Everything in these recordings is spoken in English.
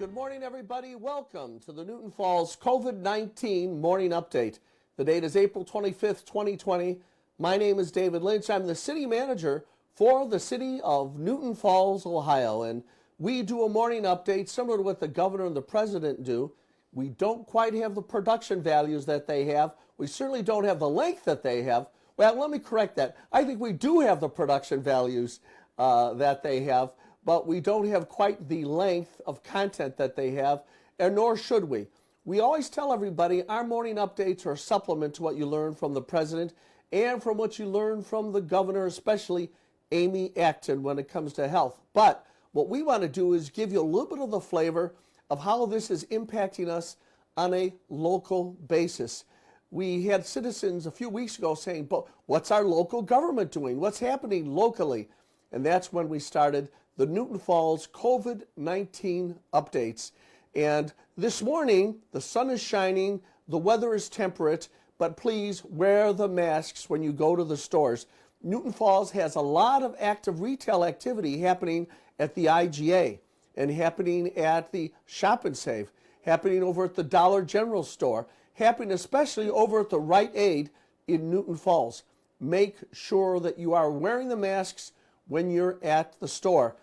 Good morning, everybody. Welcome to the Newton Falls COVID-19 Morning Update. The date is April 25th, 2020. My name is David Lynch. I'm the city manager for the city of Newton Falls, Ohio, and we do a morning update similar to what the governor and the president do. We don't quite have the production values that they have. We certainly don't have the length that they have. Well, let me correct that. I think we do have the production values that they have, but we don't have quite the length of content that they have, and nor should we. We always tell everybody our morning updates are a supplement to what you learn from the president and from what you learn from the governor, especially Amy Acton, when it comes to health. But what we want to do is give you a little bit of the flavor of how this is impacting us on a local basis. We had citizens a few weeks ago saying, but what's our local government doing? What's happening locally? And that's when we started the Newton Falls COVID-19 updates. And this morning, the sun is shining, the weather is temperate, but please wear the masks when you go to the stores. Newton Falls has a lot of active retail activity happening at the IGA and happening at the Shop and Save, happening over at the Dollar General store, happening especially over at the Rite Aid in Newton Falls. Make sure that you are wearing the masks when you're at the store.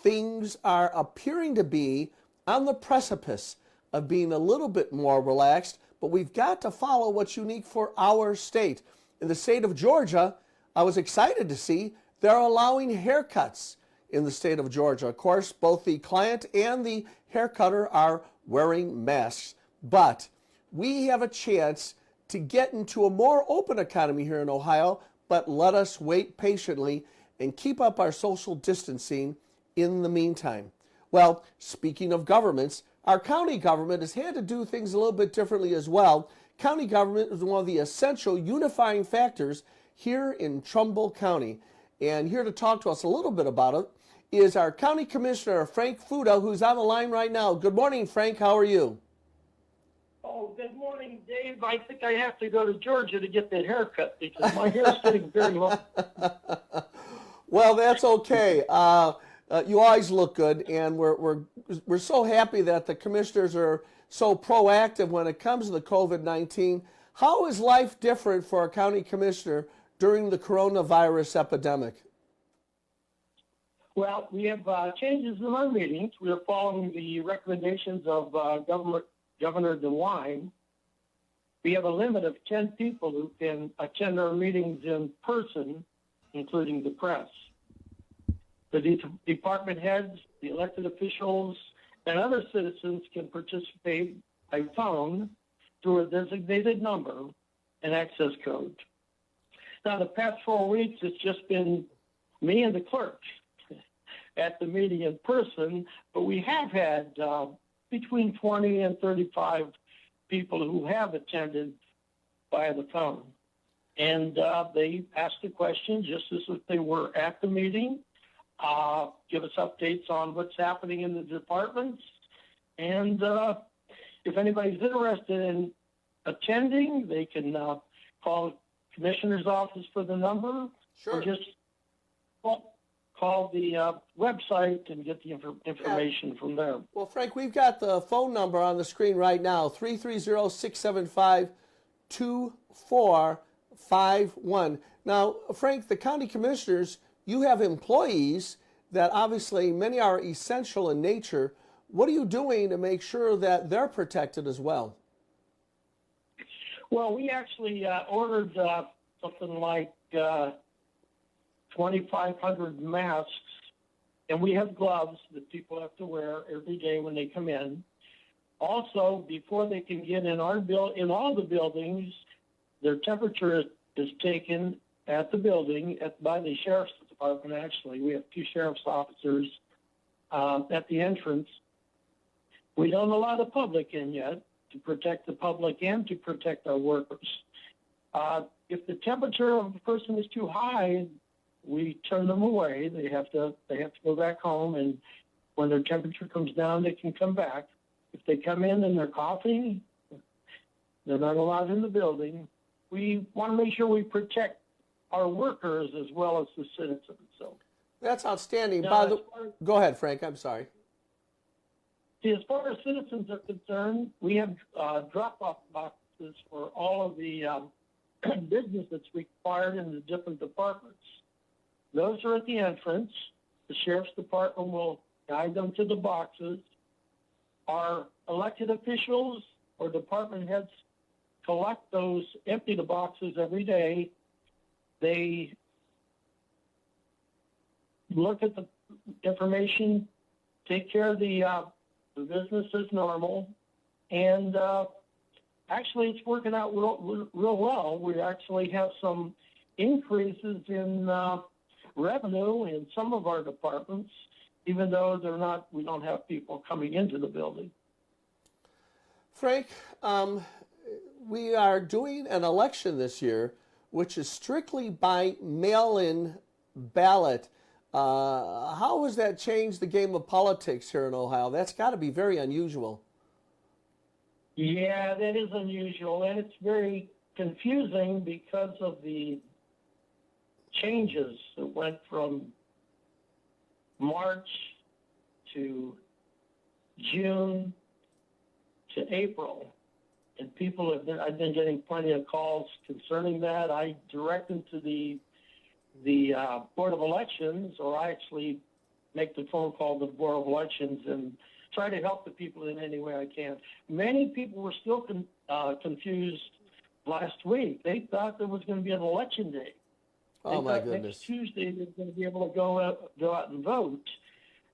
Things are appearing to be on the precipice of being a little bit more relaxed, but we've got to follow what's unique for our state. In the state of Georgia, I was excited to see they're allowing haircuts in the state of Georgia. Of course, both the client and the haircutter are wearing masks, but we have a chance to get into a more open economy here in Ohio, but let us wait patiently and keep up our social distancing in the meantime. Well, speaking of governments, our county government has had to do things a little bit differently as well. County government is one of the essential unifying factors here in Trumbull County. And here to talk to us a little bit about it is our County Commissioner, Frank Fuda, who's on the line right now. Good morning, Frank. How are you? Oh, good morning, Dave. I think I have to go to Georgia to get that haircut because my hair is getting very long. Well, that's okay. You always look good, and we're so happy that the commissioners are so proactive when it comes to the COVID-19. How is life different for a county commissioner during the coronavirus epidemic? Well, we have changes in our meetings. We are following the recommendations of Governor DeWine. We have a limit of 10 people who can attend our meetings in person, including the press. The department heads, the elected officials, and other citizens can participate by phone through a designated number and access code. Now, the past 4 weeks, it's just been me and the clerk at the meeting in person, but we have had between 20 and 35 people who have attended via the phone. And they ask the question just as if they were at the meeting. Give us updates on what's happening in the departments. And if anybody's interested in attending, they can call the commissioner's office for the number. Sure. Or just call the website and get the information from there. Well, Frank, we've got the phone number on the screen right now, 330-675-2451. Now, Frank, the county commissioners, you have employees that obviously many are essential in nature. What are you doing to make sure that they're protected as well? Well, we actually ordered something like 2,500 masks, and we have gloves that people have to wear every day when they come in. Also, before they can get in in all the buildings, their temperature is taken at the building by the sheriff's department. Actually, we have 2 sheriff's officers at the entrance. We don't allow the public in yet to protect the public and to protect our workers. If the temperature of a person is too high, we turn them away. They have to go back home, and when their temperature comes down, they can come back. If they come in and they're coughing, they're not allowed in the building. We want to make sure we protect our workers as well as the citizens. So that's outstanding. now, Go ahead, Frank. I'm sorry. See, as far as citizens are concerned, we have drop-off boxes for all of the business that's required in the different departments. Those are at the entrance. The sheriff's department will guide them to the boxes. Our elected officials or department heads collect those, empty the boxes every day. They look at the information, take care of the business as normal, and actually it's working out real well. We actually have some increases in revenue in some of our departments, even though we don't have people coming into the building. Frank, we are doing an election this year, which is strictly by mail-in ballot. How has that changed the game of politics here in Ohio? That's got to be very unusual. Yeah, that is unusual, and it's very confusing because of the changes that went from March to June to April. And I've been getting plenty of calls concerning that. I direct them to the Board of Elections, or I actually make the phone call to the Board of Elections and try to help the people in any way I can. Many people were still confused last week. They thought there was going to be an election day. Oh, my goodness. Next Tuesday they're going to be able to go out and vote.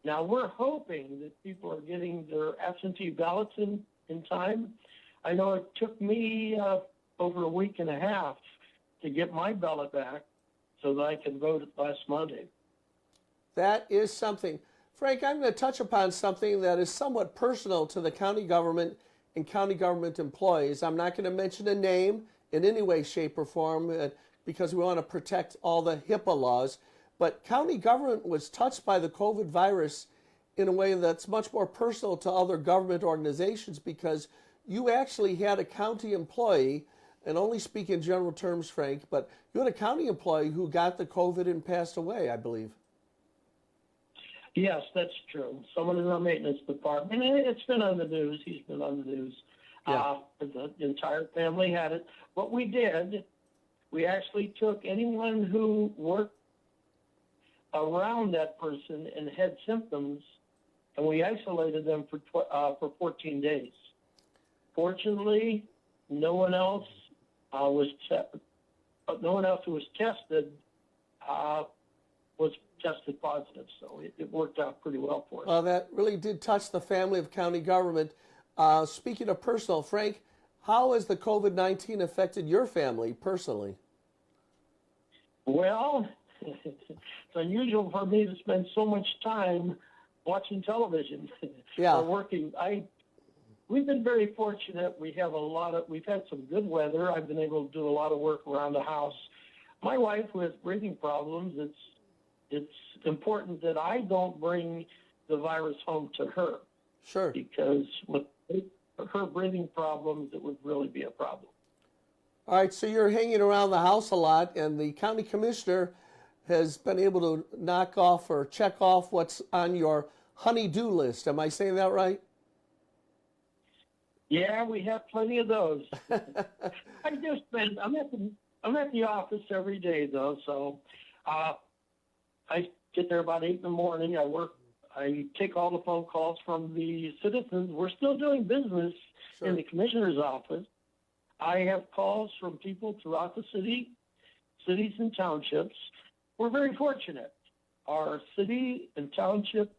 Now, we're hoping that people are getting their absentee ballots in time. I know it took me over a week and a half to get my ballot back so that I can vote last Monday. That is something. Frank, I'm going to touch upon something that is somewhat personal to the county government and county government employees. I'm not going to mention a name in any way, shape, or form because we want to protect all the HIPAA laws. But county government was touched by the COVID virus in a way that's much more personal to other government organizations because you actually had a county employee, and only speak in general terms, Frank, but you had a county employee who got the COVID and passed away, I believe. Yes, that's true. Someone in our maintenance department, and it's been on the news. He's been on the news. Yeah. The entire family had it. What we did, we actually took anyone who worked around that person and had symptoms, and we isolated them for 14 days. Fortunately, no one else who was tested was tested positive, so it worked out pretty well for us. Well, that really did touch the family of county government. Speaking of personal, Frank, how has the COVID-19 affected your family personally? Well, it's unusual for me to spend so much time watching television or working. We've been very fortunate. We've had some good weather. I've been able to do a lot of work around the house. My wife, who has breathing problems, it's important that I don't bring the virus home to her. Sure. Because with her breathing problems, it would really be a problem. All right, so you're hanging around the house a lot, and the county commissioner has been able to knock off or check off what's on your honey-do list. Am I saying that right? Yeah, we have plenty of those. I'm at the office every day though, so I get there about 8 in the morning. I take all the phone calls from the citizens. We're still doing business in the commissioner's office. I have calls from people throughout the cities and townships. We're very fortunate. Our city and township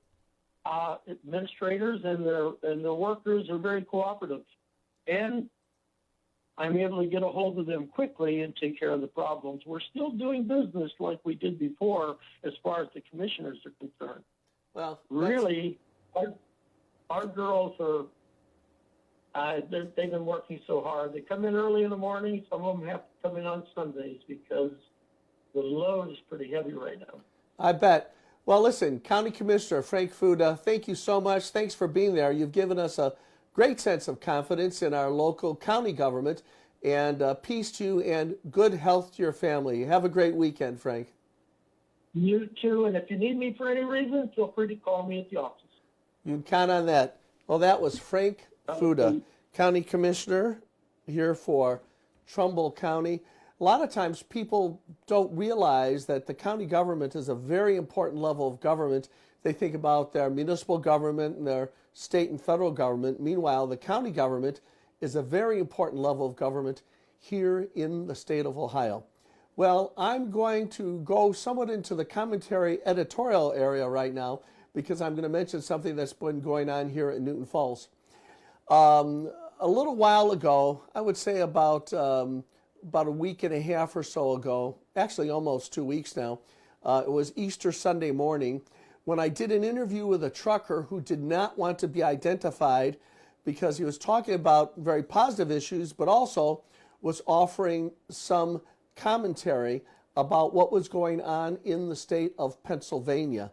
administrators and their workers are very cooperative, and I'm able to get a hold of them quickly and take care of the problems. We're still doing business like we did before as far as the commissioners are concerned. Well, really, our girls they've been working so hard. They come in early in the morning. Some of them have to come in on Sundays because the load is pretty heavy right now. I bet. Well, listen, County Commissioner Frank Fuda, thank you so much. Thanks for being there. You've given us a great sense of confidence in our local county government, and peace to you and good health to your family. Have a great weekend, Frank. You too, and if you need me for any reason, feel free to call me at the office. You can count on that. Well, that was Frank Fuda, County Commissioner here for Trumbull County. A lot of times people don't realize that the county government is a very important level of government. They think about their municipal government and their state and federal government. Meanwhile, the county government is a very important level of government here in the state of Ohio. Well, I'm going to go somewhat into the commentary editorial area right now because I'm going to mention something that's been going on here in Newton Falls. A little while ago, I would say about a week and a half or so ago, actually almost 2 weeks now, it was Easter Sunday morning when I did an interview with a trucker who did not want to be identified because he was talking about very positive issues, but also was offering some commentary about what was going on in the state of Pennsylvania.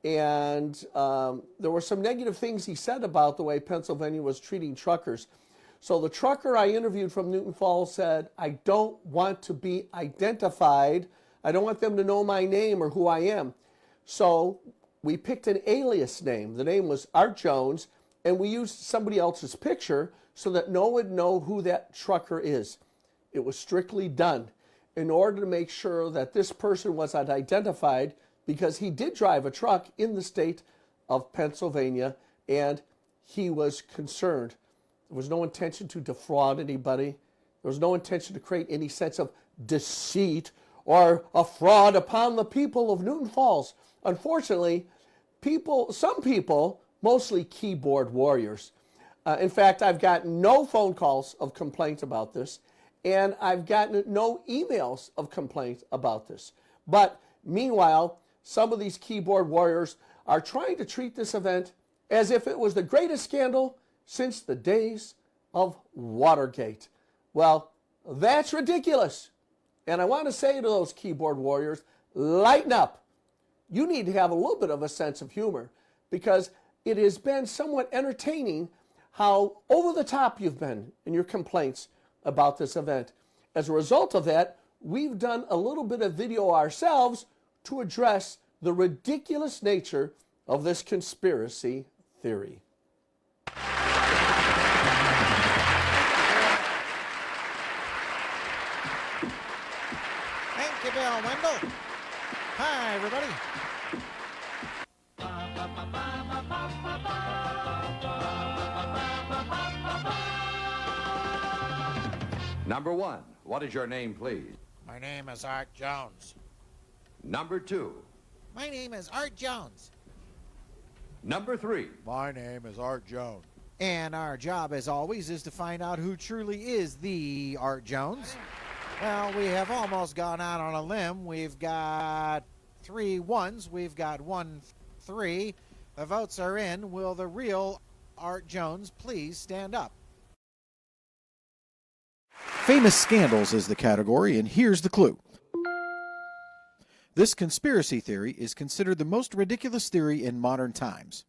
And there were some negative things he said about the way Pennsylvania was treating truckers. So the trucker I interviewed from Newton Falls said, I don't want to be identified. I don't want them to know my name or who I am. So we picked an alias name. The name was Art Jones, and we used somebody else's picture so that no one would know who that trucker is. It was strictly done in order to make sure that this person was identified because he did drive a truck in the state of Pennsylvania and he was concerned. There was no intention to defraud anybody. There was no intention to create any sense of deceit or a fraud upon the people of Newton Falls. Unfortunately, some people, mostly keyboard warriors. In fact, I've gotten no phone calls of complaints about this. And I've gotten no emails of complaints about this. But meanwhile, some of these keyboard warriors are trying to treat this event as if it was the greatest scandal since the days of Watergate. Well, that's ridiculous. And I want to say to those keyboard warriors, lighten up. You need to have a little bit of a sense of humor because it has been somewhat entertaining how over the top you've been in your complaints about this event. As a result of that, we've done a little bit of video ourselves to address the ridiculous nature of this conspiracy theory. Thank you, Bill Wendell. Hi, everybody. Number one, what is your name, please? My name is Art Jones. Number two. My name is Art Jones. Number three. My name is Art Jones. And our job, as always, is to find out who truly is the Art Jones. Well, we have almost gone out on a limb. We've got 3 ones. We've got 1 3. The votes are in. Will the real Art Jones please stand up? Famous scandals is the category, and here's the clue. This conspiracy theory is considered the most ridiculous theory in modern times.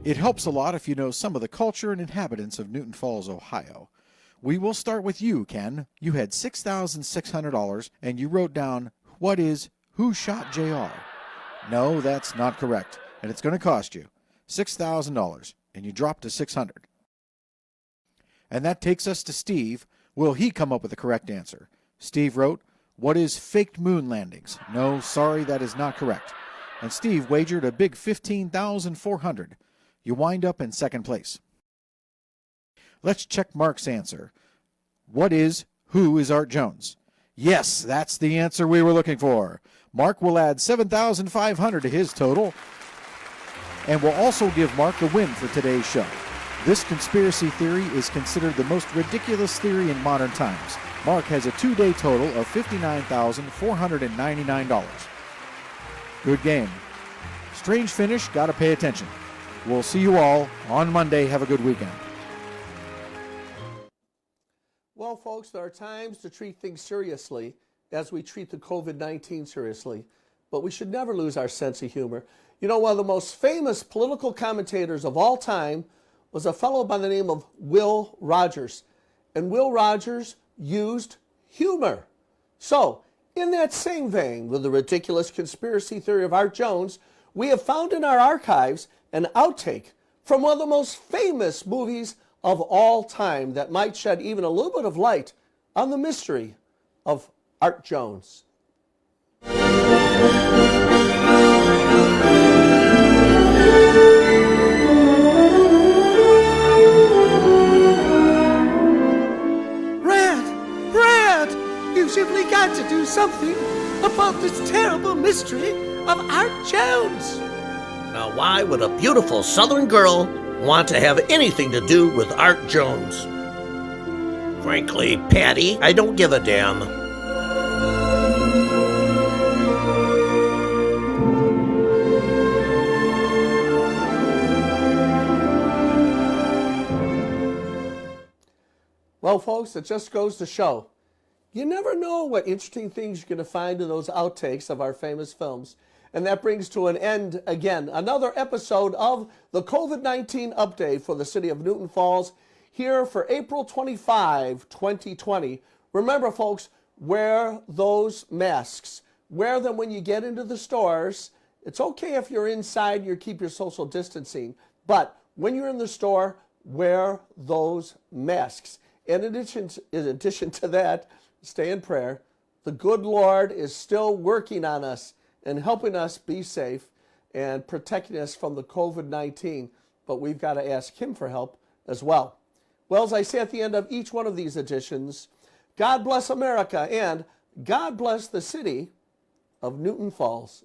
It helps a lot if you know some of the culture and inhabitants of Newton Falls, Ohio. We will start with you, Ken. You had $6,600 and you wrote down, what is Who Shot JR? No, that's not correct. And it's going to cost you $6,000 and you dropped to $600. And that takes us to Steve. Will he come up with the correct answer? Steve wrote, what is faked moon landings? No, sorry, that is not correct. And Steve wagered a big $15,400. You wind up in second place. Let's check Mark's answer. Who is Art Jones? Yes, that's the answer we were looking for. Mark will add $7,500 to his total and will also give Mark the win for today's show. This conspiracy theory is considered the most ridiculous theory in modern times. Mark has a 2-day total of $59,499. Good game. Strange finish, gotta pay attention. We'll see you all on Monday. Have a good weekend. Well, folks, there are times to treat things seriously as we treat the COVID-19 seriously, but we should never lose our sense of humor. You know, one of the most famous political commentators of all time was a fellow by the name of Will Rogers. And Will Rogers used humor. So, in that same vein, with the ridiculous conspiracy theory of Art Jones, we have found in our archives an outtake from one of the most famous movies of all time that might shed even a little bit of light on the mystery of Art Jones. Brad, you simply got to do something about this terrible mystery of Art Jones. Now, why would a beautiful Southern girl want to have anything to do with Art Jones? Frankly, Patty, I don't give a damn. Well, folks, it just goes to show, you never know what interesting things you're going to find in those outtakes of our famous films. And that brings to an end, again, another episode of the COVID-19 update for the city of Newton Falls here for April 25, 2020. Remember, folks, wear those masks. Wear them when you get into the stores. It's okay if you're inside, you keep your social distancing. But when you're in the store, wear those masks. In addition to that, stay in prayer. The good Lord is still working on us and helping us be safe and protecting us from the COVID-19. But we've got to ask Him for help as well. Well, as I say at the end of each one of these editions, God bless America and God bless the city of Newton Falls.